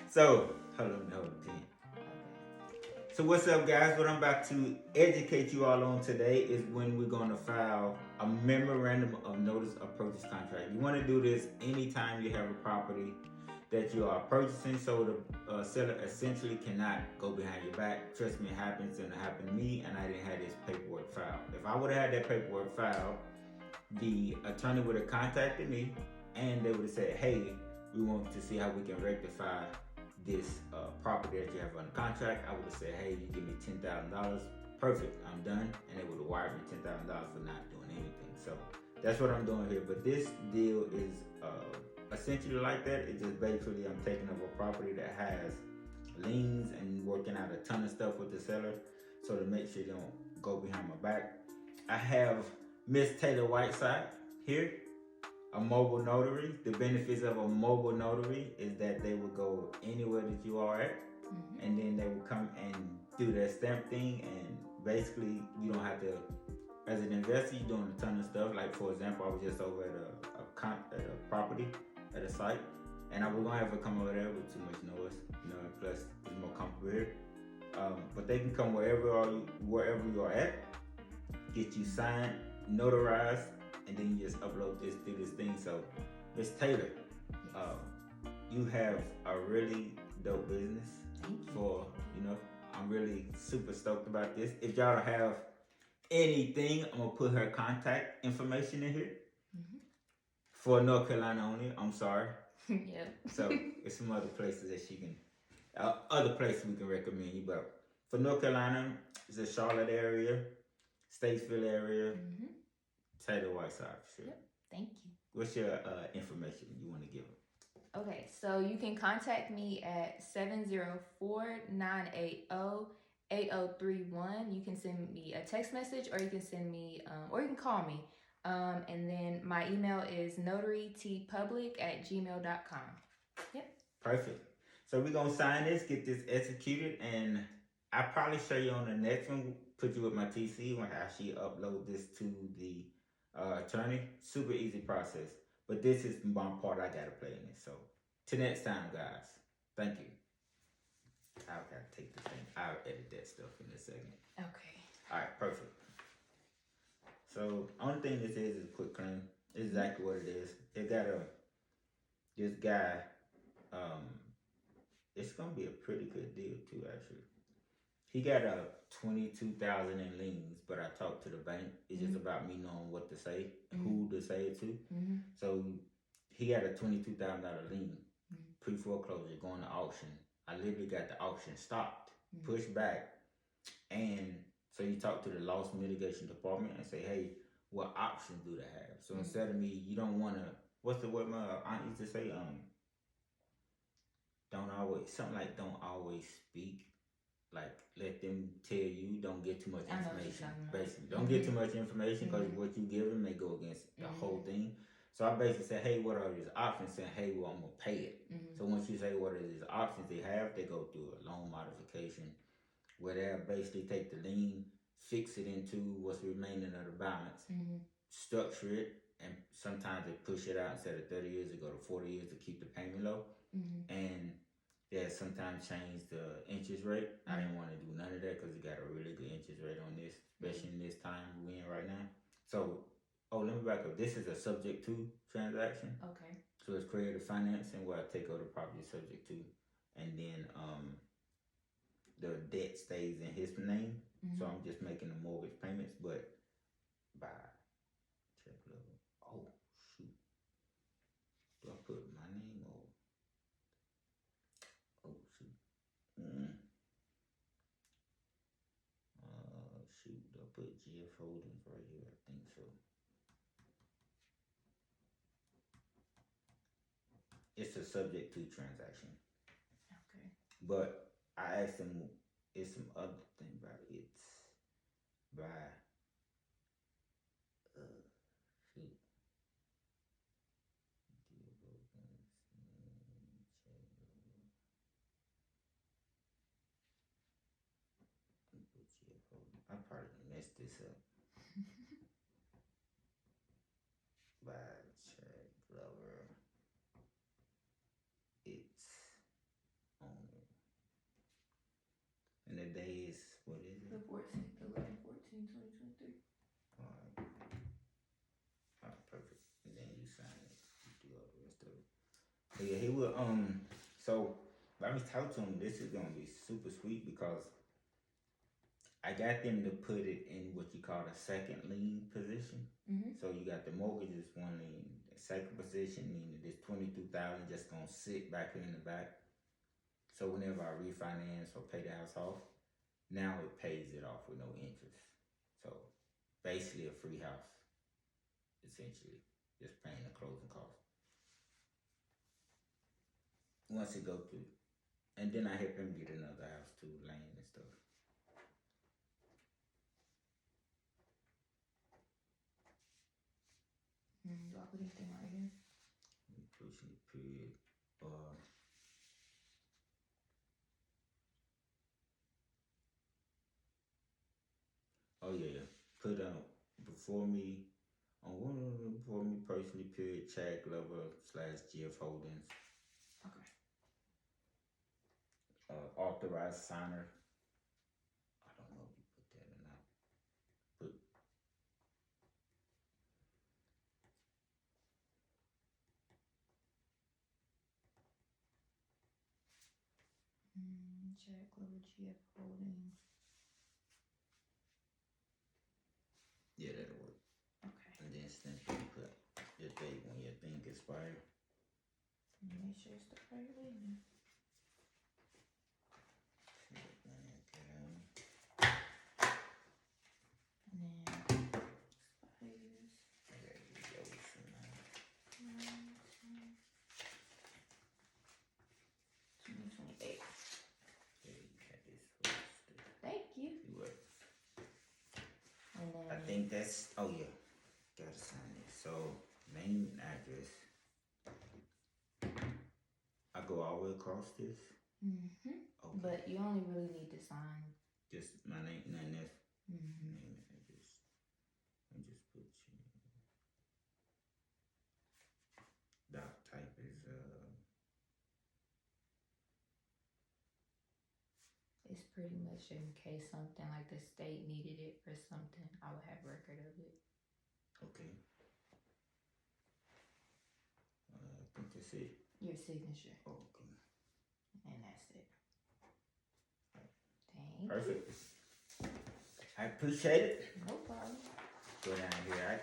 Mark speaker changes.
Speaker 1: So, hold on, Pen. So what's up, guys? What I'm about to educate you all on today is when we're going to file a memorandum of notice of purchase contract. You want to do this anytime you have a property that you are purchasing, so the seller essentially cannot go behind your back. Trust me, it happens, and it happened to me, and I didn't have this paperwork filed. If I would have had that paperwork filed, the attorney would have contacted me, and they would have said, hey, we want to see how we can rectify this property that you have under contract. I would have said, hey, you give me $10,000. Perfect, I'm done. And they would have wired me $10,000 for not doing anything. So that's what I'm doing here. But this deal is essentially like that. It's just basically I'm taking over a property that has liens and working out a ton of stuff with the seller, so to make sure you don't go behind my back. I have Miss Taylor Whiteside here, a mobile notary. The benefits of a mobile notary is that they will go anywhere that you are at, and then they will come and do that stamp thing, and basically you don't have to, as an investor, you're doing a ton of stuff. Like, for example, I was just over at a property, at a site, and I was gonna have her come over there with too much noise, and plus it's more comfortable here. But they can come wherever you are at, get you signed, notarized, and then you just upload this through this thing. So, Miss Taylor, you have a really dope business. I'm really super stoked about this. If y'all don't have anything, I'm gonna put her contact information in here. For North Carolina only. I'm sorry.
Speaker 2: Yeah.
Speaker 1: So it's some other places that she can, other places we can recommend you. But for North Carolina, it's the Charlotte area, Statesville area, Taylor Whiteside for sure.
Speaker 2: Yep. Thank you.
Speaker 1: What's your information you want to give them?
Speaker 2: Okay, so you can contact me at 704-980-8031. You can send me a text message, or you can send me, or you can call me. And then my email is notarytpublic@gmail.com. Yep.
Speaker 1: Perfect. So we're going to sign this, get this executed, and I'll probably show you on the next one, put you with my TC when I actually upload this to the attorney. Super easy process. But this is my part I got to play in it. So till next time, guys. Thank you. I've got to take this thing. I'll edit that stuff in a second.
Speaker 2: Okay.
Speaker 1: All right, perfect. So only thing this is a quick claim. It's exactly what it is. It got this guy, it's gonna be a pretty good deal too, actually. He got a 22,000 in liens, but I talked to the bank. It's just about me knowing what to say, who to say it to. So he got a $22,000 lien, pre-foreclosure, going to auction. I literally got the auction stopped, pushed back, and so you talk to the loss mitigation department and say, hey, what options do they have? So instead of me, you don't want to, what's the word my aunt used to say? Don't always speak. Like, let them tell you, don't get too much information. Basically, don't get too much information, because what you give them may go against the whole thing. So I basically said, hey, what are these options? Saying, hey, well, I'm going to pay it. So once you say what are these options they have, they go through a loan modification where they'll basically take the lien, fix it into what's remaining of the balance, structure it, and sometimes they push it out instead of 30 years, they go to 40 years to keep the payment low. And they sometimes change the interest rate. I didn't want to do none of that because you got a really good interest rate on this, especially in this time we're in right now. So, let me back up. This is a subject to transaction.
Speaker 2: Okay.
Speaker 1: So it's creative financing where I take over the property subject to, and then the debt stays in his name. So I'm just making the mortgage payments, but by check level. Oh shoot. Do I put my name or shoot. Shoot, do I put GF Holdings right here? I think so. It's a subject to transaction.
Speaker 2: Okay.
Speaker 1: But I asked him, it's some other thing about it's by shoot. I probably messed this up. By check lover. It's today is, what is
Speaker 2: The
Speaker 1: it?
Speaker 2: 14th, 11/14/2023.
Speaker 1: Alright. Alright, perfect. And then you sign it. You do all the rest of it. But yeah, he will, so let me talk to him. This is gonna be super sweet because I got them to put it in what you call a second lien position.
Speaker 2: Mm-hmm.
Speaker 1: So you got the mortgage is one lien. The second position meaning this 22,000 just gonna sit back here in the back. So whenever I refinance or pay the house off, now it pays it off with no interest. So basically a free house, essentially, just paying the closing costs. Once it go through, and then I help him get another house too, land and stuff.
Speaker 2: Do I put anything right here?
Speaker 1: Pushing the period. Oh yeah, put before me on one before me personally period Chad Glover / GF Holdings.
Speaker 2: Okay.
Speaker 1: Authorized signer. I don't know if you put that or not. Put
Speaker 2: Jack Glover GF Holdings.
Speaker 1: yeah, that'll work.
Speaker 2: Okay.
Speaker 1: And then simply put the date when your thing expires.
Speaker 2: Make sure it's the right way now. And then expires.
Speaker 1: There you go.
Speaker 2: 2028.
Speaker 1: There you got this first.
Speaker 2: Thank you.
Speaker 1: You what?
Speaker 2: And then
Speaker 1: I think that's, oh yeah, gotta sign it. So, name and address. I go all the way across this?
Speaker 2: Mm-hmm.
Speaker 1: Okay.
Speaker 2: But you only really need to sign.
Speaker 1: Just my name, nothing else?
Speaker 2: Mm-hmm.
Speaker 1: Name and address. And just put you. Doc type is,
Speaker 2: It's pretty much in case something like the state needed it for something, I would have record of it.
Speaker 1: okay. I think that's it.
Speaker 2: Your signature.
Speaker 1: Okay.
Speaker 2: And that's it. Thank
Speaker 1: Perfect. I appreciate it.
Speaker 2: you. No problem.
Speaker 1: Go down here.